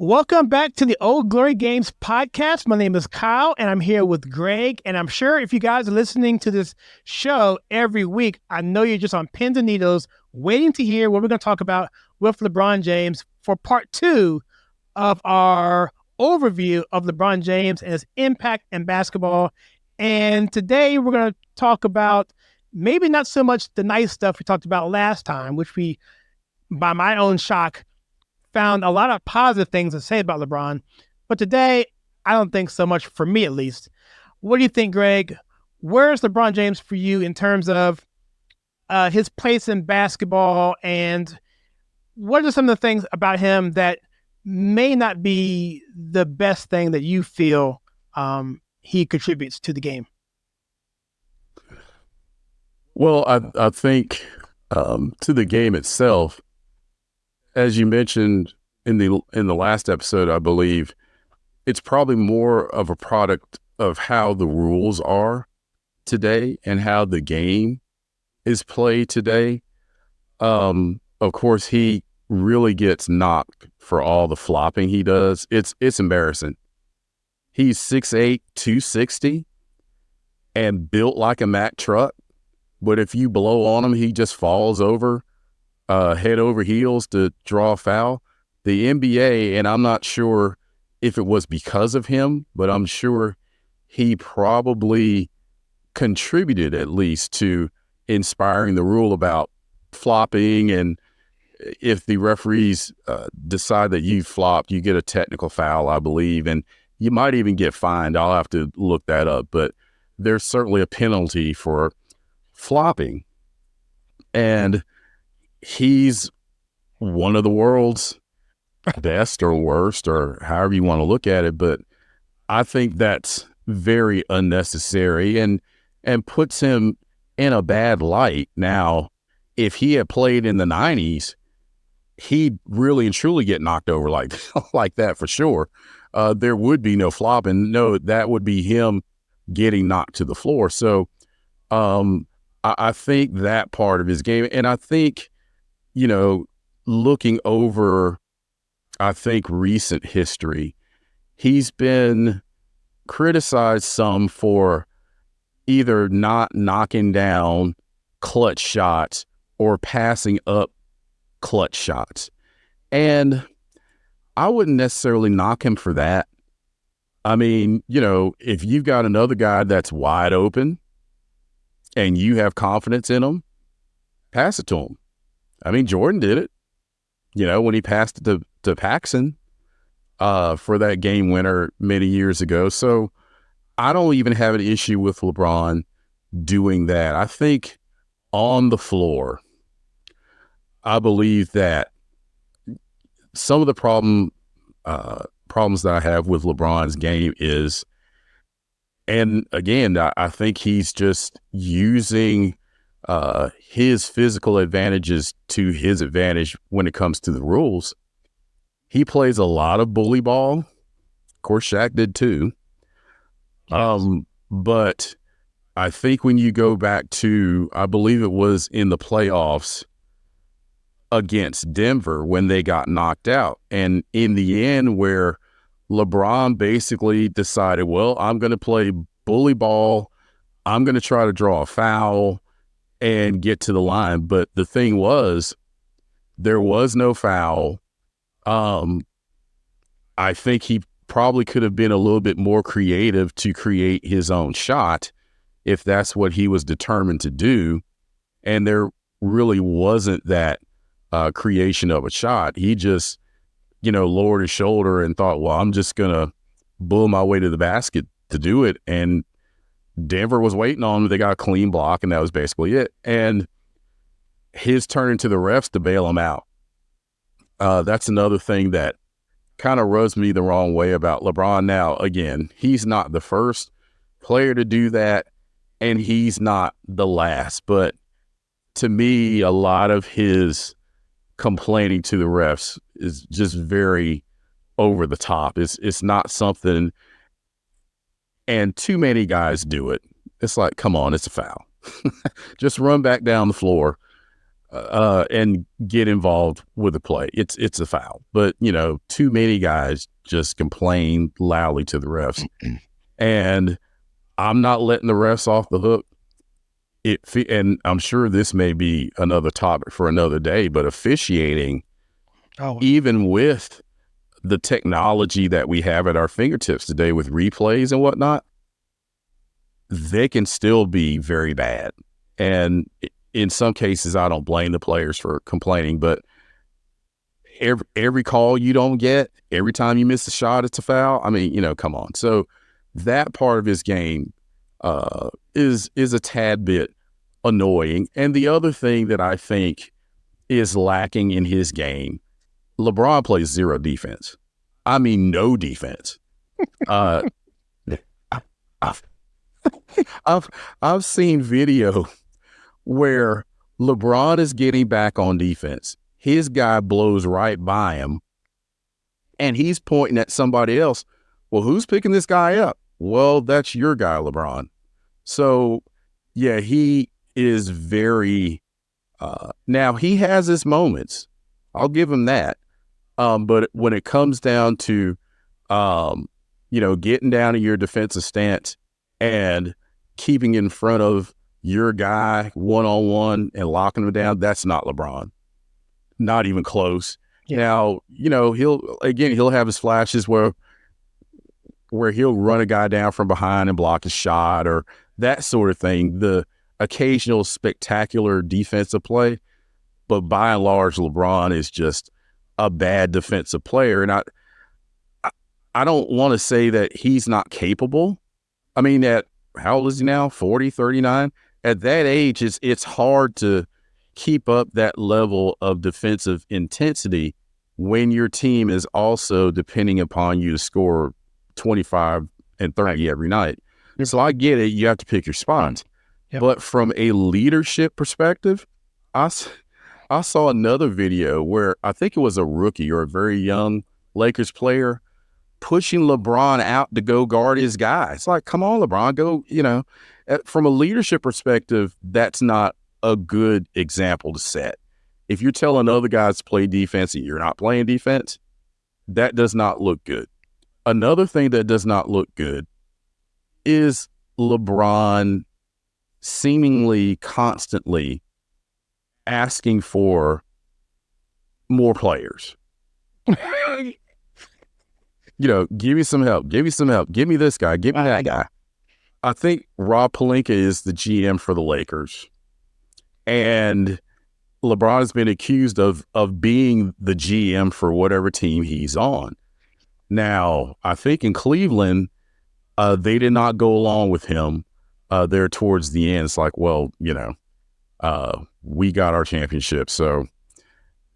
Welcome back to the Old Glory Games podcast. My name is Kyle, and I'm here with Greg. And I'm sure if you guys are listening to this show every week, I know you're just on pins and needles waiting to hear what we're going to talk about with LeBron James for part 2 of our overview of LeBron James and his impact in basketball. And today we're going to talk about maybe not so much the nice stuff we talked about last time, which we, by my own shock, found a lot of positive things to say about LeBron. But today, I don't think so much, for me at least. What do you think, Greg? Where's LeBron James for you in terms of his place in basketball, and what are some of the things about him that may not be the best thing that you feel he contributes to the game? Well, I think to the game itself, as you mentioned in the last episode, I believe it's probably more of a product of how the rules are today and how the game is played today. Of course, he really gets knocked for all the flopping he does. It's embarrassing. He's 6'8", 260 and built like a Mack truck. But if you blow on him, he just falls over head over heels to draw a foul. The NBA, and I'm not sure if it was because of him, but I'm sure he probably contributed at least to inspiring the rule about flopping. And if the referees decide that you flopped, you get a technical foul, I believe, and you might even get fined. I'll have to look that up, but there's certainly a penalty for flopping. And he's one of the world's best or worst, or however you want to look at it. But I think that's very unnecessary and puts him in a bad light. Now, if he had played in the 90s, he'd really and truly get knocked over like that for sure. There would be no flopping. No, that would be him getting knocked to the floor. So I think that part of his game, and I think, looking over, I think, recent history, he's been criticized some for either not knocking down clutch shots or passing up clutch shots. And I wouldn't necessarily knock him for that. I mean, if you've got another guy that's wide open and you have confidence in him, pass it to him. I mean, Jordan did it, when he passed it to Paxson for that game winner many years ago. So I don't even have an issue with LeBron doing that. I think on the floor, I believe that some of the problems that I have with LeBron's game is, and again, I think he's just using his physical advantages to his advantage when it comes to the rules. He plays a lot of bully ball. Of course, Shaq did too. Yes. But I think when you go back to, I believe it was in the playoffs against Denver when they got knocked out. And in the end, where LeBron basically decided, well, I'm going to play bully ball. I'm going to try to draw a foul and get to the line. But the thing was, there was no foul. I think he probably could have been a little bit more creative to create his own shot if that's what he was determined to do. And there really wasn't that creation of a shot. He just, lowered his shoulder and thought, well, I'm just going to bull my way to the basket to do it. And Denver was waiting on him. They got a clean block, and that was basically it. And his turning to the refs to bail him out. That's another thing that kind of rubs me the wrong way about LeBron. Now, again, he's not the first player to do that, and he's not the last. But to me, a lot of his complaining to the refs is just very over the top. It's not something, and too many guys do it. It's like, come on, it's a foul. Just run back down the floor. and get involved with the play. It's a foul. But, too many guys just complain loudly to the refs. And I'm not letting the refs off the hook. And I'm sure this may be another topic for another day, but officiating, even with the technology that we have at our fingertips today with replays and whatnot, they can still be very bad. And in some cases, I don't blame the players for complaining, but every call you don't get, every time you miss a shot, it's a foul. I mean, come on. So that part of his game is a tad bit annoying. And the other thing that I think is lacking in his game, LeBron plays zero defense. I mean, no defense. I've seen video where LeBron is getting back on defense. His guy blows right by him, and he's pointing at somebody else. Well, who's picking this guy up? Well, that's your guy, LeBron. So, yeah, he is very now he has his moments. I'll give him that. But when it comes down to, getting down to your defensive stance and keeping in front of your guy one-on-one and locking him down, that's not LeBron. Not even close. Yeah. Now, he'll have his flashes where he'll run a guy down from behind and block a shot or that sort of thing. The occasional spectacular defensive play, but by and large, LeBron is just a bad defensive player. And I don't want to say that he's not capable. I mean, how old is he now? 40, 39? At that age, it's hard to keep up that level of defensive intensity when your team is also depending upon you to score 25 and 30 every night. So I get it. You have to pick your spots. Yep. But from a leadership perspective, I saw another video where I think it was a rookie or a very young Lakers player pushing LeBron out to go guard his guy. It's like, come on, LeBron, go, from a leadership perspective, that's not a good example to set. If you're telling other guys to play defense and you're not playing defense, that does not look good. Another thing that does not look good is LeBron seemingly constantly asking for more players. Give me some help. Give me some help. Give me this guy. Give me that guy. I think Rob Pelinka is the GM for the Lakers. And LeBron has been accused of being the GM for whatever team he's on. Now, I think in Cleveland, they did not go along with him there towards the end. It's like, well, we got our championship, so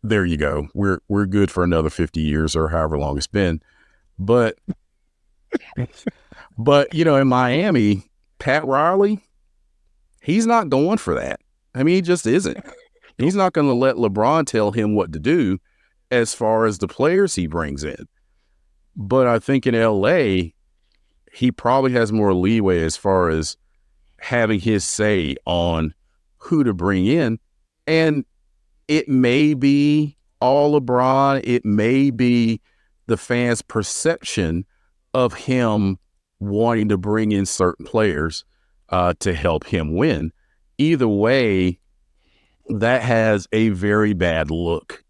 there you go. We're good for another 50 years or however long it's been. But in Miami, Pat Riley, he's not going for that. I mean, he just isn't. He's not going to let LeBron tell him what to do as far as the players he brings in. But I think in LA, he probably has more leeway as far as having his say on who to bring in. And it may be all LeBron. It may be the fans' perception of him wanting to bring in certain players to help him win. Either way, that has a very bad look,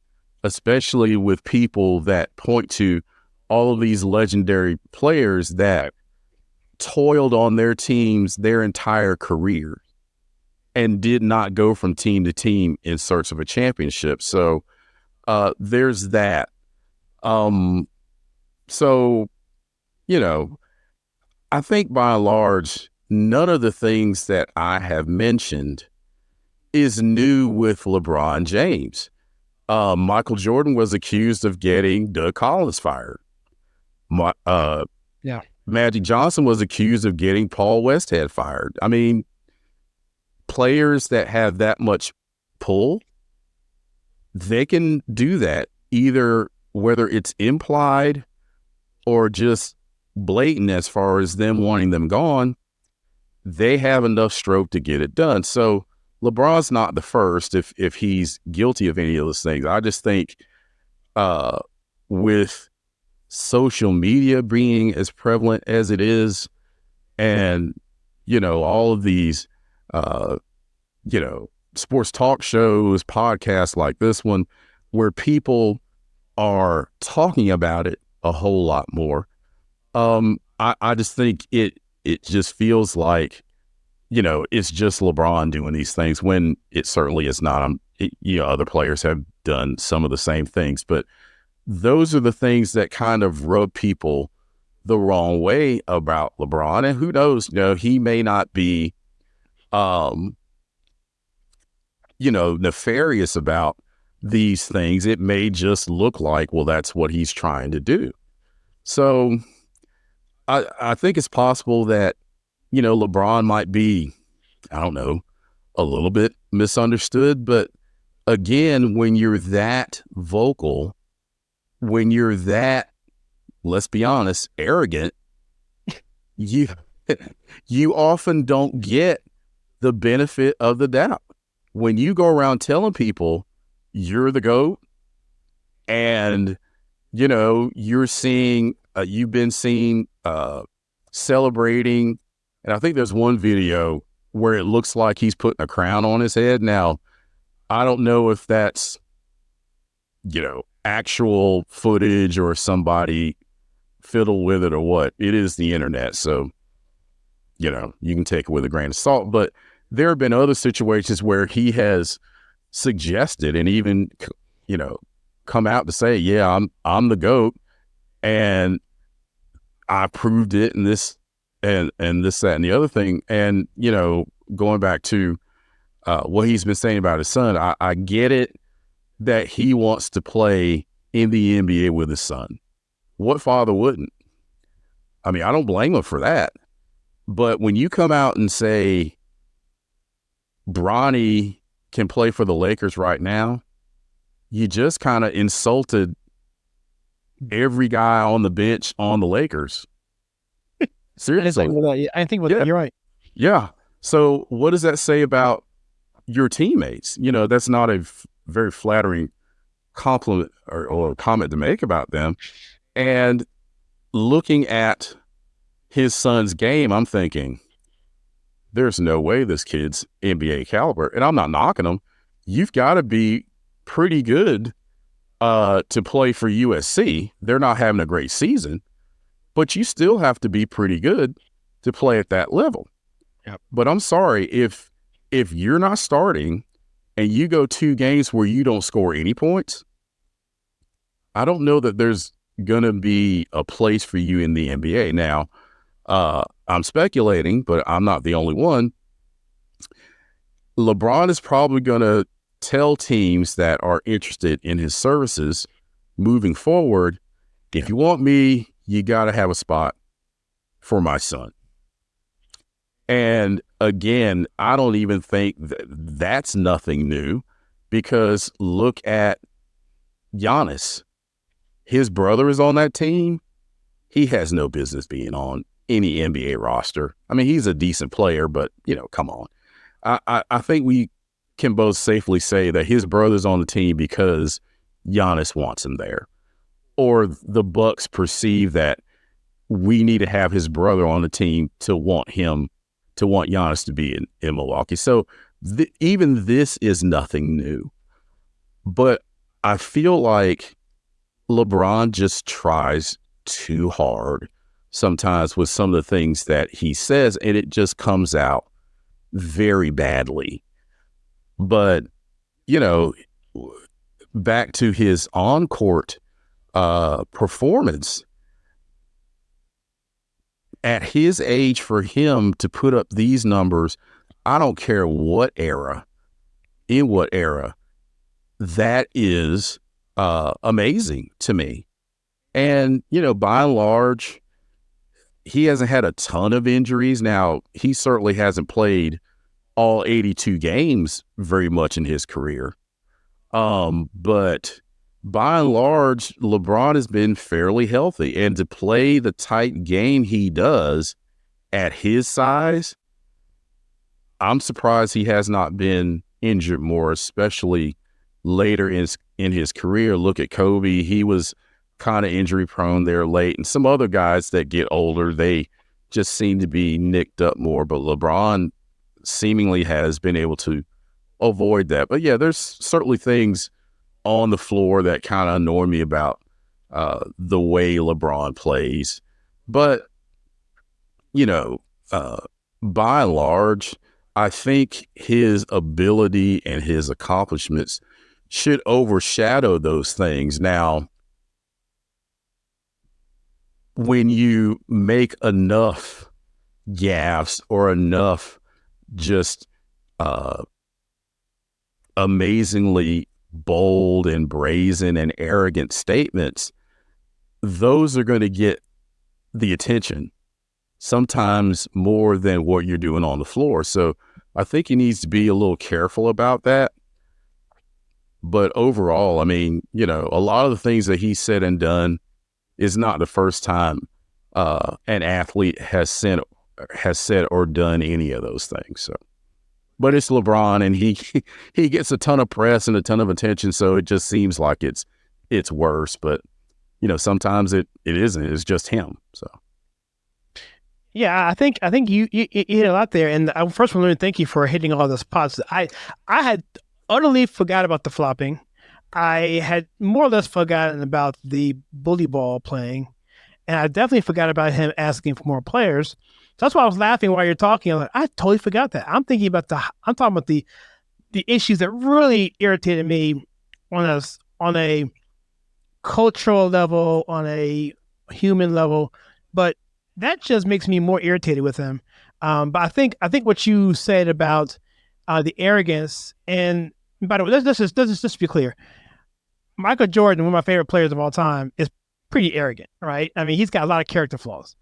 especially with people that point to all of these legendary players that toiled on their teams their entire career and did not go from team to team in search of a championship. So there's that. So, I think by and large, none of the things that I have mentioned is new with LeBron James. Michael Jordan was accused of getting Doug Collins fired. Magic Johnson was accused of getting Paul Westhead fired. I mean, players that have that much pull, they can do that, either whether it's implied or just blatant as far as them wanting them gone. They have enough stroke to get it done. So LeBron's not the first if he's guilty of any of those things. I just think with social media being as prevalent as it is, and all of these sports talk shows, podcasts like this one, where people are talking about it a whole lot more. I just think it just feels like, it's just LeBron doing these things when it certainly is not. Other players have done some of the same things, but those are the things that kind of rub people the wrong way about LeBron. And who knows, he may not be, nefarious about these things. It may just look like, well, that's what he's trying to do. So I think it's possible that, LeBron might be, I don't know, a little bit misunderstood. But again, when you're that vocal, when you're that, let's be honest, arrogant, you often don't get the benefit of the doubt. When you go around telling people you're the GOAT, and you're seeing, you've been seen celebrating, and I think there's one video where it looks like he's putting a crown on his head. Now, I don't know if that's actual footage or somebody fiddle with it or what. It is the internet, so you can take it with a grain of salt. But there have been other situations where he has suggested and even come out to say, yeah, I'm the GOAT, and I proved it, and this and this, that, and the other thing. And going back to what he's been saying about his son, I get it that he wants to play in the NBA with his son. What father wouldn't? I mean, I don't blame him for that. But when you come out and say Bronny can play for the Lakers right now, you just kind of insulted every guy on the bench on the Lakers. Seriously. I think you're right. Yeah. So what does that say about your teammates? That's not a very flattering compliment or comment to make about them. And looking at his son's game, I'm thinking, there's no way this kid's NBA caliber. And I'm not knocking him. You've got to be pretty good to play for USC. They're not having a great season, but you still have to be pretty good to play at that level. Yep. But I'm sorry, if you're not starting and you go 2 games where you don't score any points, I don't know that there's going to be a place for you in the NBA. Now, I'm speculating, but I'm not the only one. LeBron is probably going to tell teams that are interested in his services moving forward, if you want me, you got to have a spot for my son. And again, I don't even think that's nothing new, because look at Giannis. His brother is on that team. He has no business being on any NBA roster. I mean, he's a decent player, but, come on. I think we can both safely say that his brother's on the team because Giannis wants him there. Or the Bucks perceive that we need to have his brother on the team to want Giannis to be in Milwaukee. So even this is nothing new. But I feel like LeBron just tries too hard sometimes with some of the things that he says, and it just comes out very badly. But, back to his on-court performance, at his age, for him to put up these numbers, I don't care in what era, that is amazing to me. And, by and large, he hasn't had a ton of injuries. Now, he certainly hasn't played all 82 games very much in his career. But by and large, LeBron has been fairly healthy. And to play the tight game he does at his size, I'm surprised he has not been injured more, especially later in his career. Look at Kobe. He was kind of injury prone there late. And some other guys that get older, they just seem to be nicked up more. But LeBron seemingly has been able to avoid that. But yeah, there's certainly things on the floor that kind of annoy me about the way LeBron plays. But, you know, by and large, I think his ability and his accomplishments should overshadow those things. Now, when you make enough gaffes or enough just amazingly bold and brazen and arrogant statements, those are going to get the attention, sometimes more than what you're doing on the floor. So I think he needs to be a little careful about that. But overall, I mean, you know, a lot of the things that he said and done is not the first time an athlete has said or done any of those things. So, but it's LeBron, and he gets a ton of press and a ton of attention, so it just seems like it's worse. But you know, sometimes it isn't. It's just him. So. Yeah, I think you hit a lot there, and I first want to thank you for hitting all the spots. I had utterly forgot about the flopping. I had more or less forgotten about the bully ball playing, and I definitely forgot about him asking for more players. So that's why I was laughing while you're talking. I'm like, I totally forgot that. I'm talking about the issues that really irritated me on a cultural level, on a human level, but that just makes me more irritated with him. But I think what you said about the arrogance, and by the way, let's just be clear. Michael Jordan, one of my favorite players of all time, is pretty arrogant, right? I mean, he's got a lot of character flaws.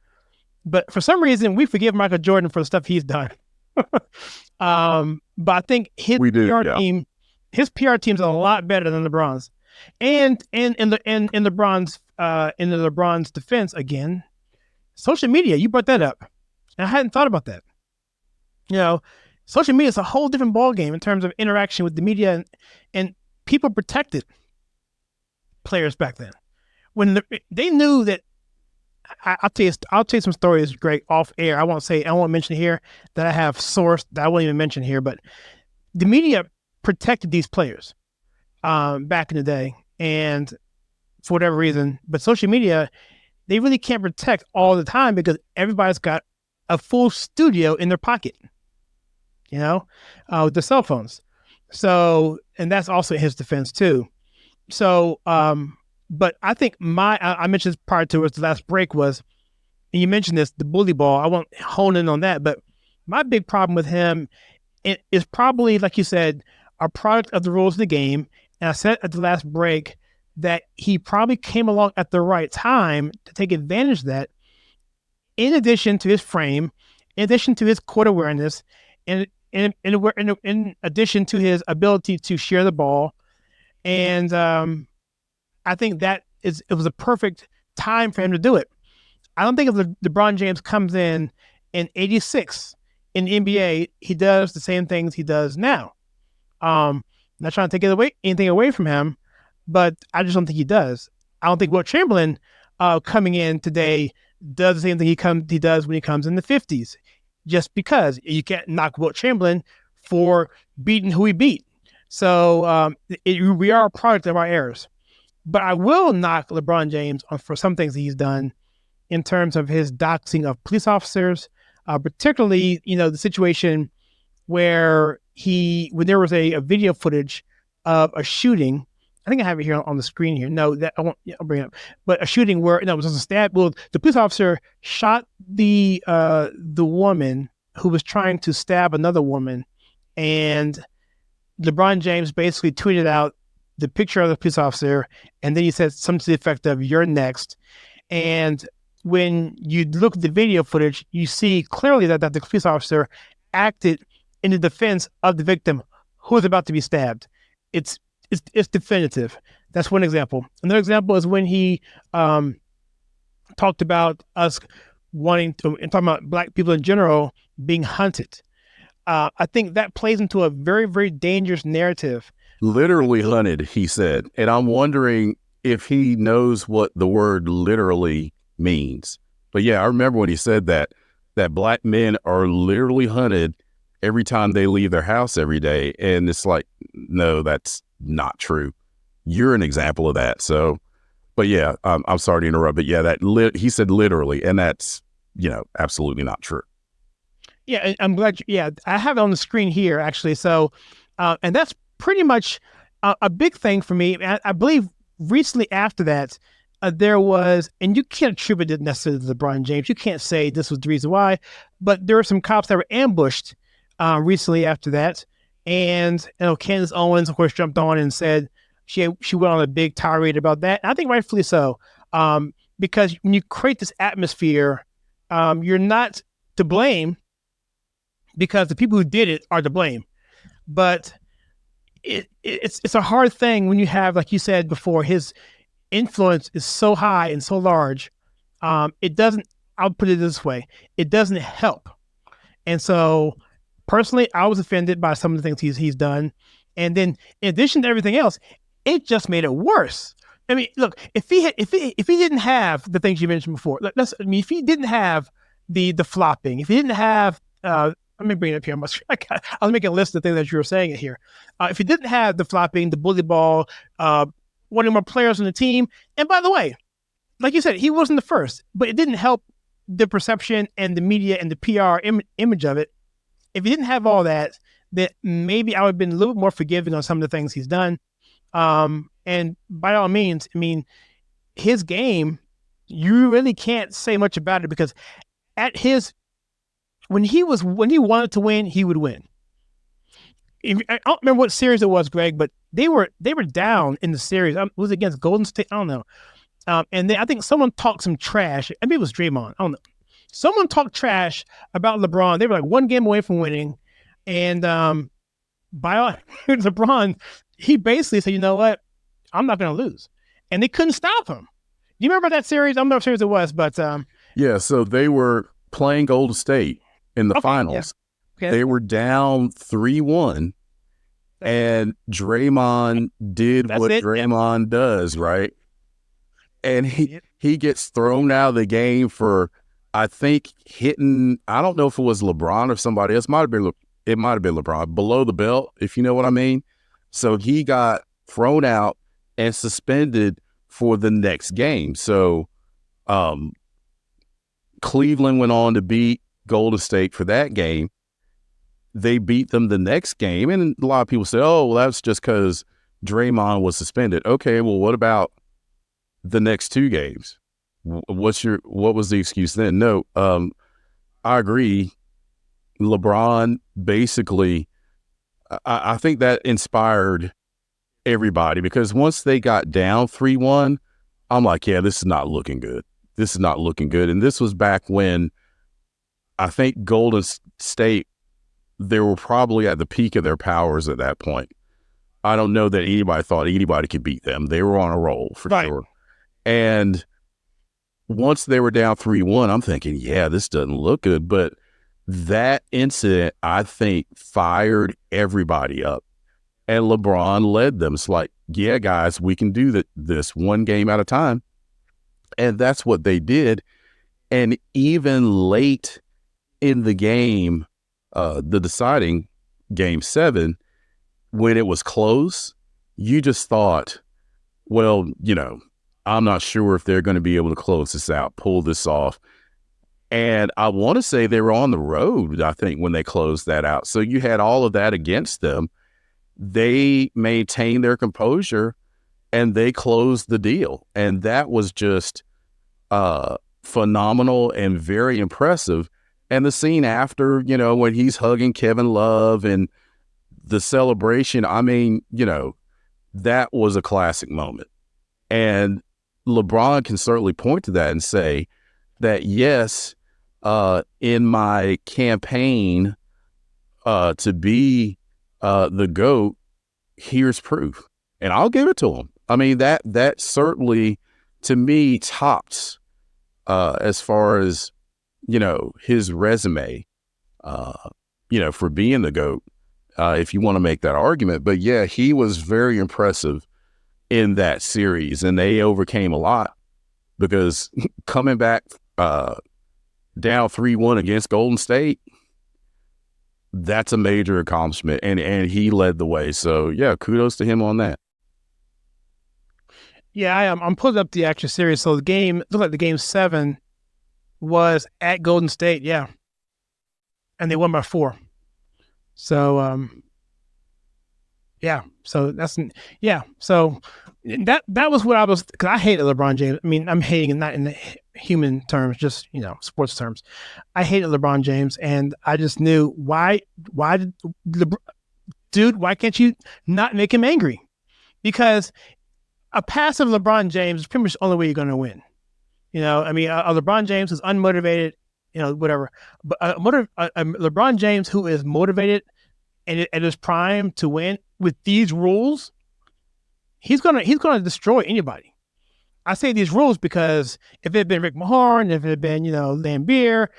But for some reason, we forgive Michael Jordan for the stuff he's done. But I think his PR team's a lot better than LeBron's. And in LeBron's defense, again, social media, you brought that up. And I hadn't thought about that. You know, social media is a whole different ballgame in terms of interaction with the media, and people protected players back then. When they knew that, I'll tell you some stories, Greg, off air. I won't mention here that I have sourced that I won't even mention here, but the media protected these players back in the day, and for whatever reason, but social media, they really can't protect all the time because everybody's got a full studio in their pocket, you know, with the cell phones. So, and that's also his defense too. So, but I think I mentioned this prior to the last break was, and you mentioned this, the bully ball. I won't hone in on that, but my big problem with him is probably, like you said, a product of the rules of the game. And I said at the last break that he probably came along at the right time to take advantage of that, in addition to his frame, in addition to his court awareness, and in addition to his ability to share the ball. And I think that it was a perfect time for him to do it. I don't think if LeBron James comes in '86 in the NBA, he does the same things he does now. Not trying to take anything away from him, but I just don't think he does. I don't think Wilt Chamberlain coming in today does the same thing he does when he comes in the 50s, just because you can't knock Wilt Chamberlain for beating who he beat. So we are a product of our errors. But I will knock LeBron James for some things he's done in terms of his doxing of police officers, particularly, you know, the situation where when there was a video footage of a shooting. I think I have it here on the screen here. No, that I won't. Yeah, I'll bring it up. But a shooting where it was a stab. Well, the police officer shot the woman who was trying to stab another woman, and LeBron James basically tweeted out the picture of the police officer, and then he said something to the effect of "You're next." And when you look at the video footage, you see clearly that the police officer acted in the defense of the victim who was about to be stabbed. It's definitive. That's one example. Another example is when he talked about us wanting to, and talking about black people in general being hunted. I think that plays into a very, very dangerous narrative. Literally hunted, he said. And I'm wondering if he knows what the word literally means. But yeah, I remember when he said that black men are literally hunted every time they leave their house every day. And it's like, no, that's not true. You're an example of that. So, but yeah, I'm sorry to interrupt, but yeah, he said literally, and that's, absolutely not true. Yeah, I'm glad. I have it on the screen here actually. So, and that's pretty much a big thing for me. I believe recently after that, there was, and you can't attribute it necessarily to LeBron James. You can't say this was the reason why, but there were some cops that were ambushed recently after that, and Candace Owens, of course, jumped on and said she went on a big tirade about that. And I think rightfully so, because when you create this atmosphere, you're not to blame because the people who did it are to blame. But it's a hard thing when you have, like you said before, his influence is so high and so large. It doesn't, I'll put it this way, it doesn't help. And so personally, I was offended by some of the things he's done. And then in addition to everything else, it just made it worse. I mean, look, if he didn't have the things you mentioned before, if he didn't have the flopping, if he didn't have let me bring it up here. I was making a list of things that you were saying here. If he didn't have the flopping, the bully ball, wanting more players on the team, and by the way, like you said, he wasn't the first, but it didn't help the perception and the media and the PR image of it. If he didn't have all that, then maybe I would have been a little bit more forgiving on some of the things he's done. And by all means, I mean, his game, you really can't say much about it because when he wanted to win, he would win. I don't remember what series it was, Greg, but they were down in the series. It was against Golden State. I don't know. And then I think someone talked some trash. Maybe it was Draymond. I don't know. Someone talked trash about LeBron. They were like one game away from winning. And LeBron, he basically said, you know what? I'm not going to lose. And they couldn't stop him. Do you remember that series? I don't know what series it was, but... yeah, so they were playing Golden State in the finals. Yeah. Okay. They were down 3-1, and Draymond did what Draymond does, right? And he gets thrown out of the game for, I think, hitting, I don't know if it was LeBron or somebody else. It might have been LeBron, below the belt, if you know what I mean. So he got thrown out and suspended for the next game. So Cleveland went on to beat Golden State for that game. They beat them the next game, and a lot of people say, oh, well, that's just because Draymond was suspended. Okay, well, what about the next two games? What was the excuse then? No, I agree. LeBron basically, I think that inspired everybody, because once they got down 3-1, I'm like, yeah, this is not looking good. This is not looking good. And this was back when I think Golden State, they were probably at the peak of their powers at that point. I don't know that anybody thought anybody could beat them. They were on a roll for sure. And once they were down 3-1, I'm thinking, yeah, this doesn't look good. But that incident, I think, fired everybody up. And LeBron led them. It's like, yeah, guys, we can do this one game at a time. And that's what they did. And even late in the game, the deciding game 7, when it was close, you just thought, well, I'm not sure if they're going to be able to close this out, pull this off. And I want to say they were on the road, I think, when they closed that out. So you had all of that against them. They maintained their composure and they closed the deal. And that was just phenomenal and very impressive. And the scene after, when he's hugging Kevin Love and the celebration, I mean, that was a classic moment. And LeBron can certainly point to that and say that, yes, in my campaign to be the GOAT, here's proof. And I'll give it to him. I mean, that certainly, to me, tops as far as, his resume. for being the GOAT, if you want to make that argument. But yeah, he was very impressive in that series, and they overcame a lot because coming back down 3-1 against Golden State, that's a major accomplishment, and he led the way. So yeah, kudos to him on that. Yeah, I'm pulling up the actual series. So the game looked like the game 7 was at Golden State, yeah, and they won by 4. So yeah, so so that was what I was, because I hated LeBron James. I mean, I'm hating, not in the human terms, just sports terms. I hated LeBron James, and I just knew why did dude, why can't you not make him angry? Because a passive LeBron James is pretty much the only way you're going to win. I mean, a LeBron James is unmotivated, whatever. But a LeBron James who is motivated and at his prime to win with these rules, he's gonna destroy anybody. I say these rules because if it had been Rick Mahorn, if it had been Lambeer,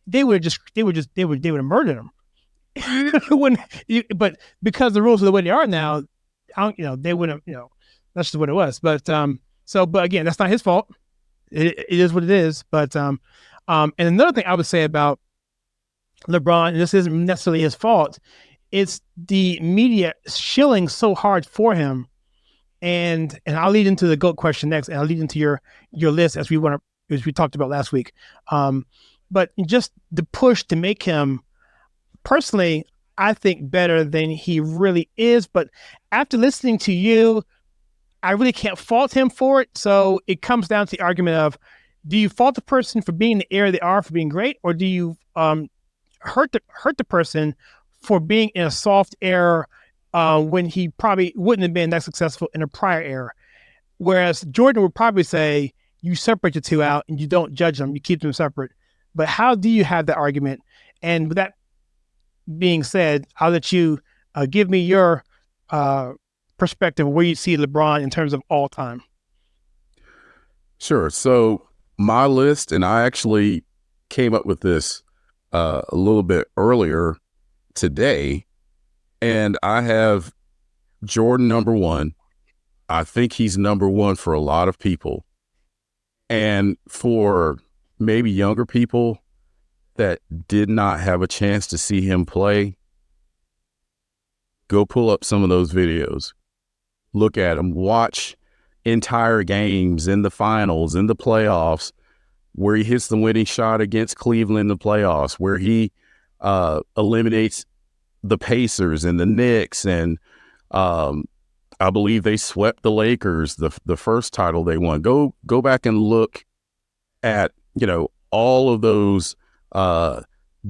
they would have murdered him. But because the rules are the way they are now, they wouldn't have. That's just what it was. But but again, that's not his fault. It is what it is. But and another thing I would say about LeBron, and this isn't necessarily his fault, it's the media shilling so hard for him. And I'll lead into the GOAT question next, and I'll lead into your list as we talked about last week. But just the push to make him, personally, I think better than he really is. But after listening to you, I really can't fault him for it. So it comes down to the argument of, do you fault the person for being the area they are, for being great, or do you hurt the person for being in a soft era when he probably wouldn't have been that successful in a prior era? Whereas Jordan would probably say, you separate the two out and you don't judge them, you keep them separate. But how do you have that argument? And with that being said, I'll let you give me your perspective of where you see LeBron in terms of all time. Sure. So my list, and I actually came up with this a little bit earlier today, and I have Jordan number 1. I think he's number 1 for a lot of people. And for maybe younger people that did not have a chance to see him play, go pull up some of those videos. Look at him. Watch entire games in the finals, in the playoffs, where he hits the winning shot against Cleveland in the playoffs, where he eliminates the Pacers and the Knicks, and I believe they swept the Lakers, the first title they won. Go back and look at all of those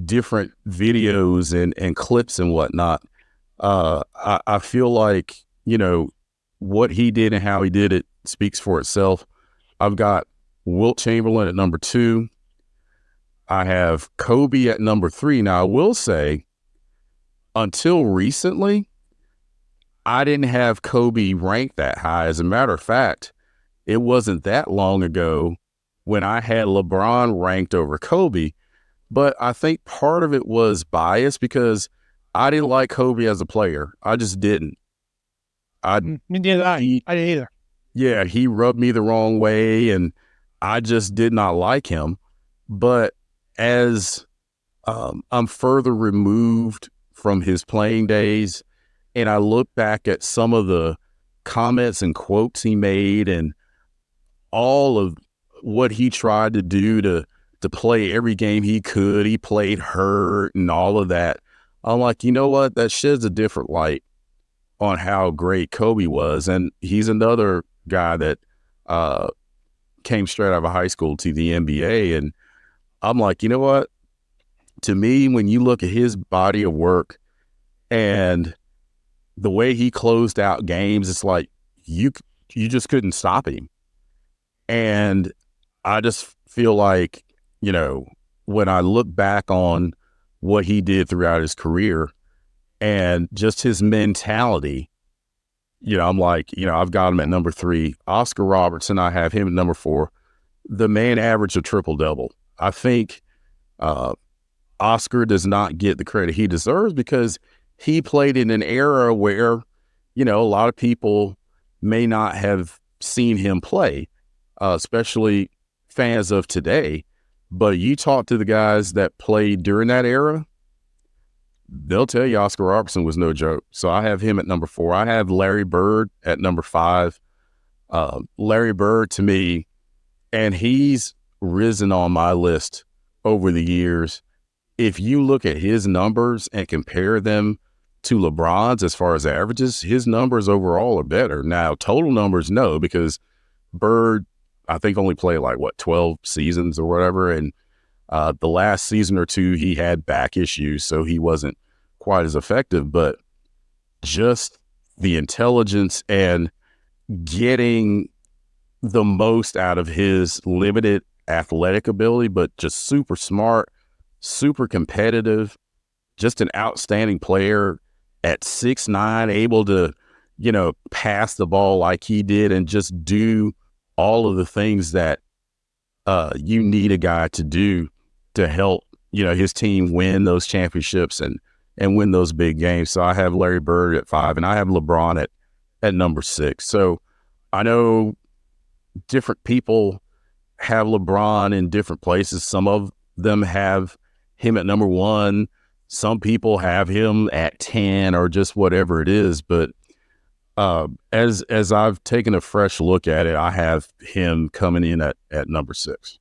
different videos and clips and whatnot. I feel like what he did and how he did it speaks for itself. I've got Wilt Chamberlain at number 2. I have Kobe at number 3. Now, I will say, until recently, I didn't have Kobe ranked that high. As a matter of fact, it wasn't that long ago when I had LeBron ranked over Kobe. But I think part of it was bias because I didn't like Kobe as a player. I just didn't. I didn't either. Yeah, he rubbed me the wrong way, and I just did not like him. But as I'm further removed from his playing days, and I look back at some of the comments and quotes he made and all of what he tried to do to play every game he could, he played hurt and all of that. I'm like, you know what? That sheds a different light on how great Kobe was. And he's another guy that came straight out of high school to the NBA. And I'm like, you know what? To me, when you look at his body of work and the way he closed out games, it's like you just couldn't stop him. And I just feel like, when I look back on what he did throughout his career and just his mentality, I'm like, I've got him at number 3. Oscar Robertson, I have him at number 4. The man averaged a triple-double. I think Oscar does not get the credit he deserves because he played in an era where, a lot of people may not have seen him play, especially fans of today. But you talk to the guys that played during that era, they'll tell you Oscar Robertson was no joke. So I have him at number 4. I have Larry Bird at number 5. Larry Bird, to me, and he's risen on my list over the years. If you look at his numbers and compare them to LeBron's as far as averages, his numbers overall are better. Now, total numbers, no, because Bird, I think, only played 12 seasons or whatever. And the last season or two, he had back issues, so he wasn't quite as effective. But just the intelligence and getting the most out of his limited athletic ability, but just super smart, super competitive, just an outstanding player at 6'9", able to, pass the ball like he did and just do all of the things that you need a guy to do to help, his team win those championships and win those big games. So I have Larry Bird at 5, and I have LeBron at number 6. So I know different people have LeBron in different places. Some of them have him at number 1. Some people have him at 10 or just whatever it is. But as I've taken a fresh look at it, I have him coming in at number 6.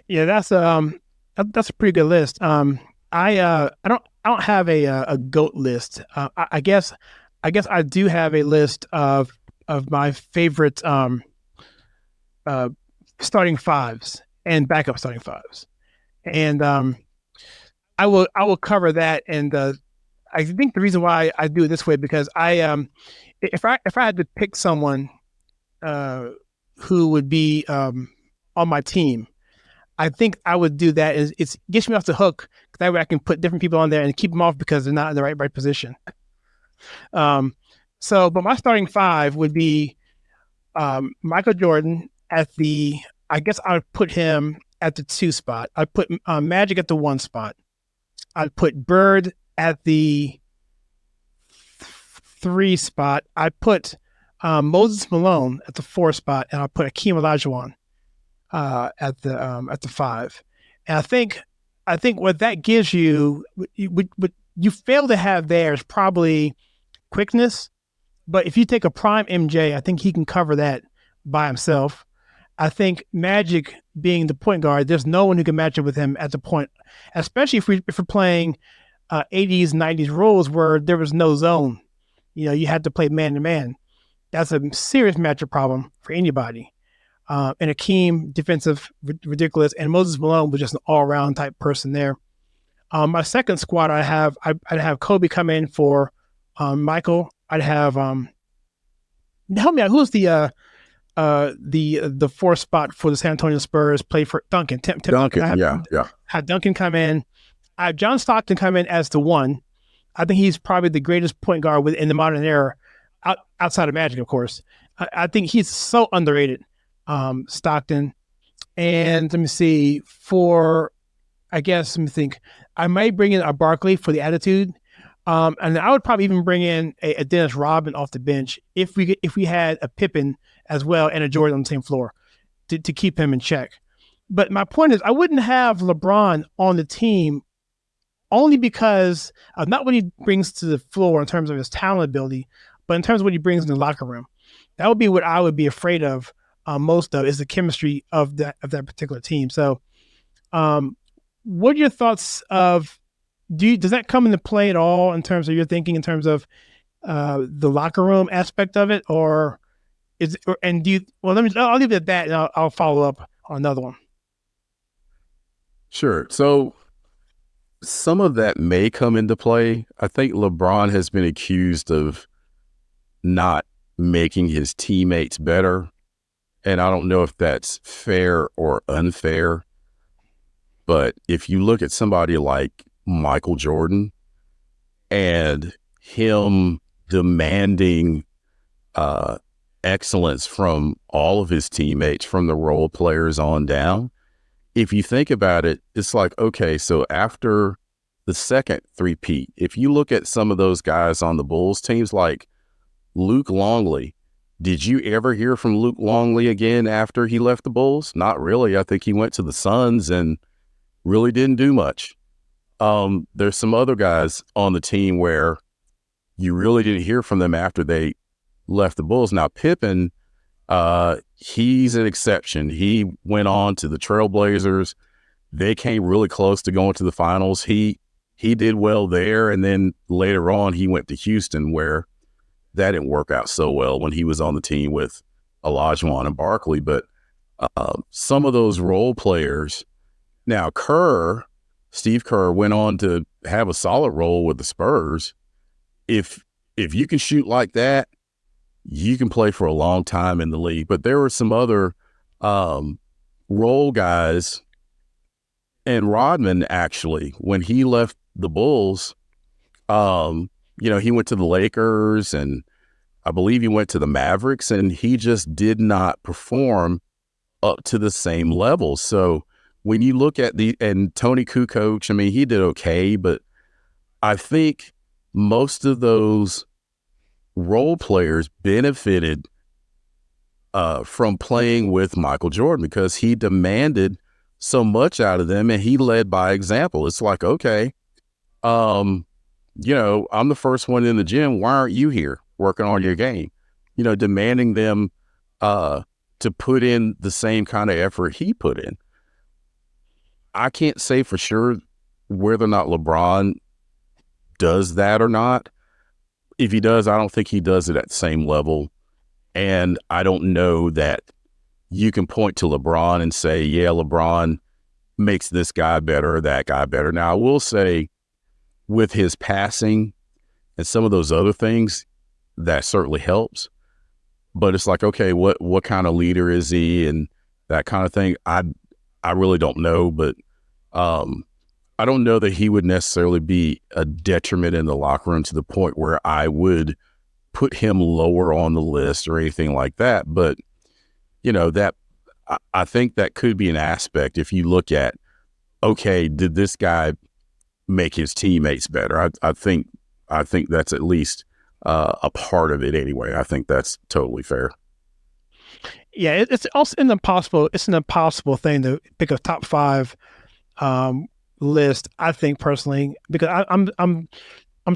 Yeah, that's a pretty good list. I don't have a GOAT list. I guess I do have a list of my favorite starting fives and backup starting fives, and I will cover that. And I think the reason why I do it this way because if I had to pick someone who would be on my team, I think I would do that. It gets me off the hook. That way I can put different people on there and keep them off because they're not in the right position. But my starting 5 would be Michael Jordan at the, I guess I would put him at the 2 spot. I'd put Magic at the 1 spot. I'd put Bird at the 3 spot. I'd put Moses Malone at the 4 spot, and I'll put Akeem Olajuwon at the 5. And I think what that gives you, what you fail to have there is probably quickness. But if you take a prime MJ, I think he can cover that by himself. I think Magic being the point guard, there's no one who can match up with him at the point, especially if we're playing 80s, 90s rules where there was no zone. You had to play man to man. That's a serious matchup problem for anybody. And Akeem, defensive, ridiculous, and Moses Malone was just an all-around type person there. My second squad, I'd have Kobe come in for Michael. I'd have help me out. Who's the 4th spot for the San Antonio Spurs? Played for Duncan. Duncan, yeah. Had Duncan come in. I have John Stockton come in as the 1. I think he's probably the greatest point guard in the modern era, outside of Magic, of course. I think he's so underrated. Stockton. And let me see, let me think. I might bring in a Barkley for the attitude. And I would probably even bring in a Dennis Rodman off the bench if we had a Pippen as well and a Jordan on the same floor to keep him in check. But my point is, I wouldn't have LeBron on the team only because of not what he brings to the floor in terms of his talent ability, but in terms of what he brings in the locker room. That would be what I would be afraid of. Most of is the chemistry of that particular team. So, what are your thoughts of? Does that come into play at all in terms of your thinking in terms of the locker room aspect of it, or is? And do you? Well, I'll leave it at that, and I'll follow up on another one. Sure. So some of that may come into play. I think LeBron has been accused of not making his teammates better. And I don't know if that's fair or unfair, but if you look at somebody like Michael Jordan and him demanding excellence from all of his teammates, from the role players on down, if you think about it, it's like, okay, so after the second three-peat, if you look at some of those guys on the Bulls teams, like Luke Longley, did you ever hear from Luke Longley again after he left the Bulls? Not really. I think he went to the Suns and really didn't do much. There's some other guys on the team where you really didn't hear from them after they left the Bulls. Now, Pippen, he's an exception. He went on to the Trailblazers. They came really close to going to the finals. He did well there, and then later on he went to Houston, where that didn't work out so well when he was on the team with Olajuwon and Barkley. But some of those role players, now Steve Kerr went on to have a solid role with the Spurs. If you can shoot like that, you can play for a long time in the league. But there were some other role guys, and Rodman, actually, when he left the Bulls, he went to the Lakers, and I believe he went to the Mavericks, and he just did not perform up to the same level. So when you look at and Tony Kukoc, I mean, he did okay, but I think most of those role players benefited from playing with Michael Jordan, because he demanded so much out of them, and he led by example. It's like, okay, I'm the first one in the gym. Why aren't you here working on your game? Demanding them to put in the same kind of effort he put in. I can't say for sure whether or not LeBron does that or not. If he does, I don't think he does it at the same level. And I don't know that you can point to LeBron and say, yeah, LeBron makes this guy better or that guy better. Now, I will say, with his passing and some of those other things, that certainly helps. But it's like, okay, what kind of leader is he and that kind of thing? I really don't know, but I don't know that he would necessarily be a detriment in the locker room to the point where I would put him lower on the list or anything like that. But, that I think that could be an aspect if you look at, okay, did this guy make his teammates better? I think that's at least a part of it anyway. I think that's totally fair. Yeah, it's also an impossible thing to pick a top five list, I think, personally, because I'm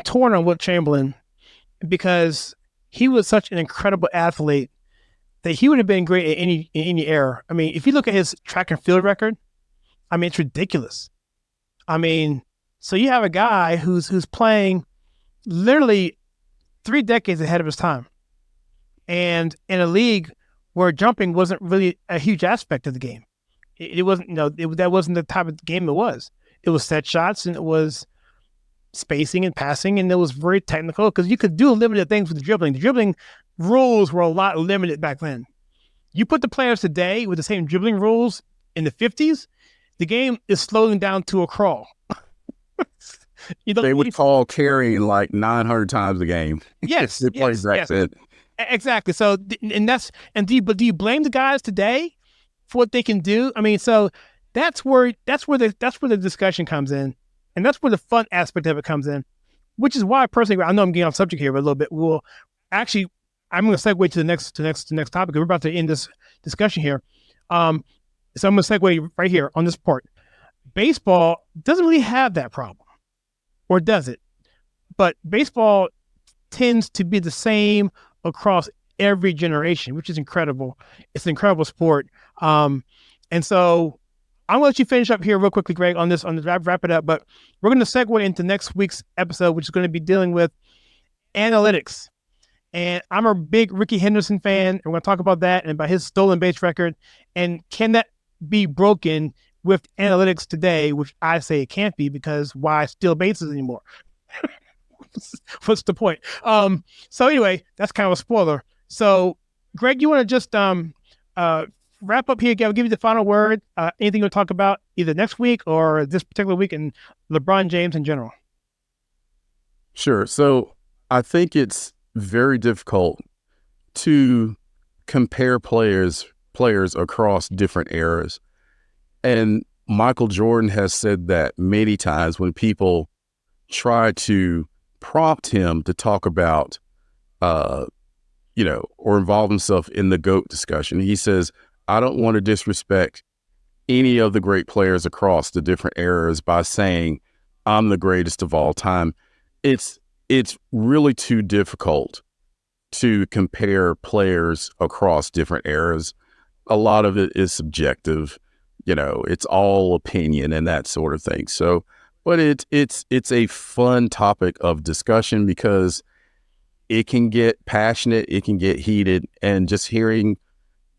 torn on Wilt Chamberlain, because he was such an incredible athlete that he would have been great in any era. I mean, if you look at his track and field record, I mean, it's ridiculous. I mean, so you have a guy who's playing literally 3 decades ahead of his time, and in a league where jumping wasn't really a huge aspect of the game. It wasn't, that wasn't the type of game it was. It was set shots, and it was spacing and passing, and it was very technical, because you could do limited things with the dribbling. The dribbling rules were a lot limited back then. You put the players today with the same dribbling rules in the 50s, the game is slowing down to a crawl. They would call carrying like 900 times a game. Yes, it plays that fit. Exactly. So, do you blame the guys today for what they can do? I mean, so that's where the discussion comes in, and that's where the fun aspect of it comes in, which is why personally, I know I'm getting off subject here, but a little bit. I'm going to segue to the next topic. We're about to end this discussion here. So I'm going to segue right here on this part. Baseball doesn't really have that problem, or does it? But baseball tends to be the same across every generation, which is incredible. It's an incredible sport. And so I'm going to let you finish up here real quickly, Greg, on this wrap it up. But we're going to segue into next week's episode, which is going to be dealing with analytics. And I'm a big Ricky Henderson fan. And we're going to talk about that and about his stolen base record. And can that be broken with analytics today, which I say it can't be, because why steal bases anymore? What's the point? So anyway, that's kind of a spoiler. So Greg, you want to just wrap up here? I'll give you the final word. Anything you'll talk about either next week or this particular week in LeBron James in general? Sure. So I think it's very difficult to compare players across different eras. And Michael Jordan has said that many times when people try to prompt him to talk about, or involve himself in the GOAT discussion. He says, I don't want to disrespect any of the great players across the different eras by saying I'm the greatest of all time. It's really too difficult to compare players across different eras. A lot of it is subjective, it's all opinion and that sort of thing. So, but it's a fun topic of discussion because it can get passionate, it can get heated, and just hearing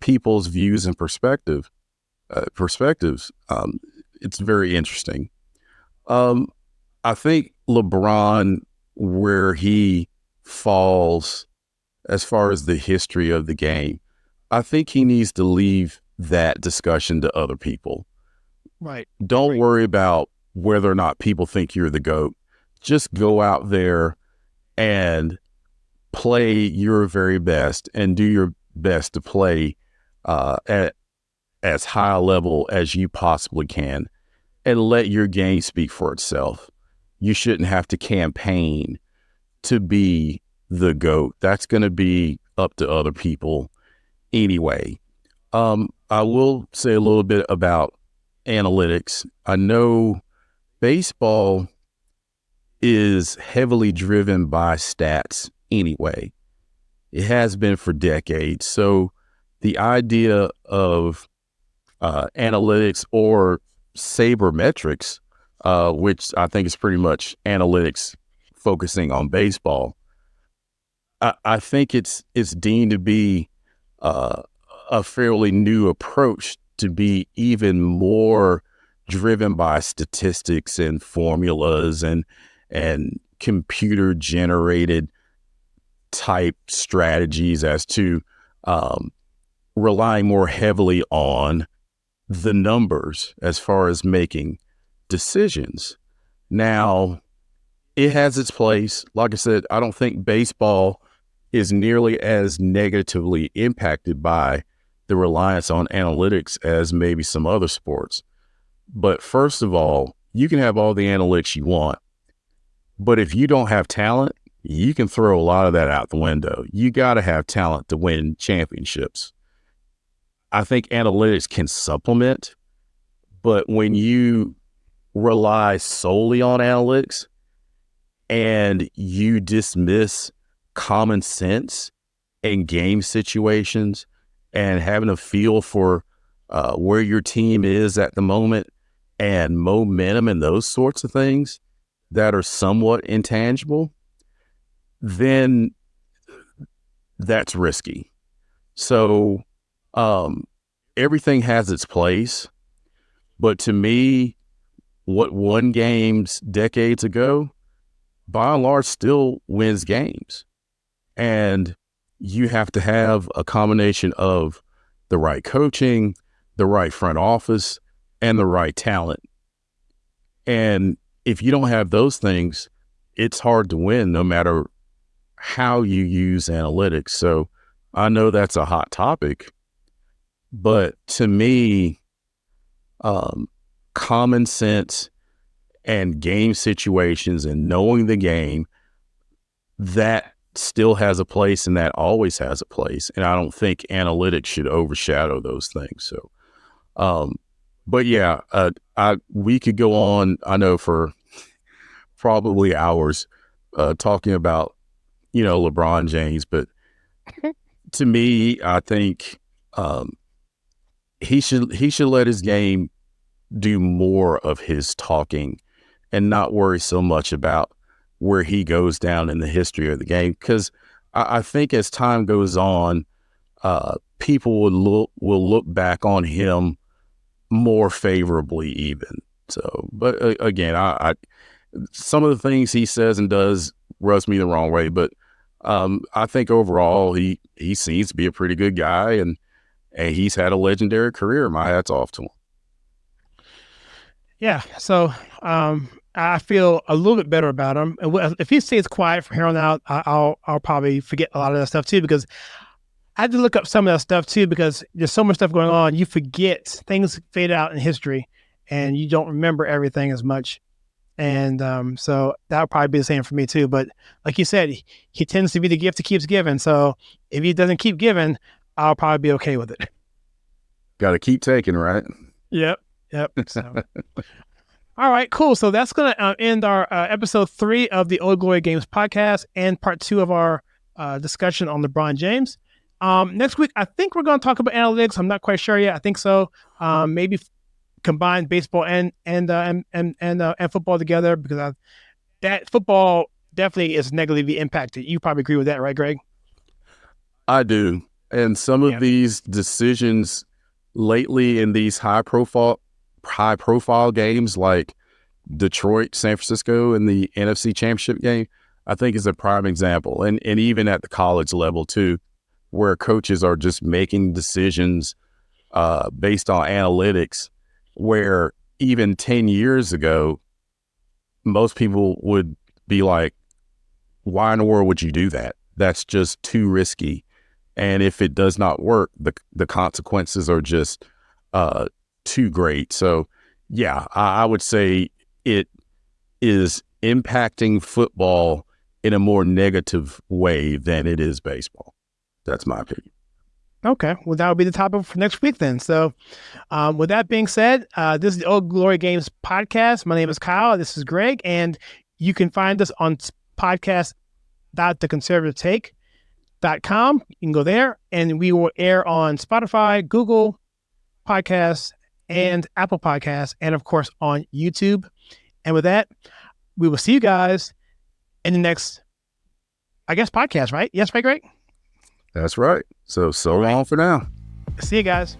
people's views and perspectives, it's very interesting. I think LeBron, where he falls as far as the history of the game, I think he needs to leave that discussion to other people. Right. Don't worry about whether or not people think you're the GOAT. Just go out there and play your very best and do your best to play at as high a level as you possibly can, and let your game speak for itself. You shouldn't have to campaign to be the GOAT. That's going to be up to other people anyway. I will say a little bit about analytics. I know baseball is heavily driven by stats anyway. It has been for decades. So the idea of analytics or sabermetrics, which I think is pretty much analytics focusing on baseball, I think it's deemed to be a fairly new approach to be even more driven by statistics and formulas and computer generated type strategies as to relying more heavily on the numbers as far as making decisions. Now, it has its place. Like I said, I don't think baseball is nearly as negatively impacted by the reliance on analytics as maybe some other sports. But first of all, you can have all the analytics you want, but if you don't have talent, you can throw a lot of that out the window. You got to have talent to win championships. I think analytics can supplement, but when you rely solely on analytics and you dismiss common sense and game situations and having a feel for where your team is at the moment and momentum and those sorts of things that are somewhat intangible, then that's risky. So everything has its place, but to me, what won games decades ago, by and large, still wins games. And you have to have a combination of the right coaching, the right front office, and the right talent. And if you don't have those things, it's hard to win no matter how you use analytics. So I know that's a hot topic, but to me, common sense and game situations and knowing the game, that still has a place and that always has a place. And I don't think analytics should overshadow those things. So, but yeah, we could go on, I know, for probably hours talking about, LeBron James, but to me, I think he should let his game do more of his talking and not worry so much about where he goes down in the history of the game. Because I think as time goes on, people will look back on him more favorably even. So, but again, I some of the things he says and does rubs me the wrong way, but I think overall he seems to be a pretty good guy, and he's had a legendary career. My hat's off to him. Yeah. So I feel a little bit better about him. And if he stays quiet from here on out, I'll probably forget a lot of that stuff too, because I had to look up some of that stuff too, because there's so much stuff going on. You forget, things fade out in history, and you don't remember everything as much. And so that would probably be the same for me too. But like you said, he tends to be the gift that keeps giving. So if he doesn't keep giving, I'll probably be okay with it. Got to keep taking, right? Yep. So. All right, cool. So that's going to end our episode 3 of the Old Glory Games podcast and part 2 of our discussion on LeBron James. Next week, I think we're going to talk about analytics. I'm not quite sure yet. I think so. Maybe combine baseball and football together, because that football definitely is negatively impacted. You probably agree with that, right, Greg? I do. And some of these decisions lately in these high profile games like Detroit, San Francisco in the NFC Championship game, I think is a prime example. And even at the college level too, where coaches are just making decisions based on analytics, where even 10 years ago, most people would be like, why in the world would you do that? That's just too risky. And if it does not work, the consequences are just too great. So yeah, I would say it is impacting football in a more negative way than it is baseball. That's my opinion. Okay, well, that will be the topic for next week then. So with that being said, this is the Old Glory Games podcast. My name is Kyle. This is Greg. And you can find us on podcast.theconservativetake.com. You can go there, and we will air on Spotify, Google Podcasts, and Apple Podcasts, and of course on YouTube. And with that, we will see you guys in the next, I guess, podcast, right? Yes, right, Greg? That's right. So long for now. See you guys.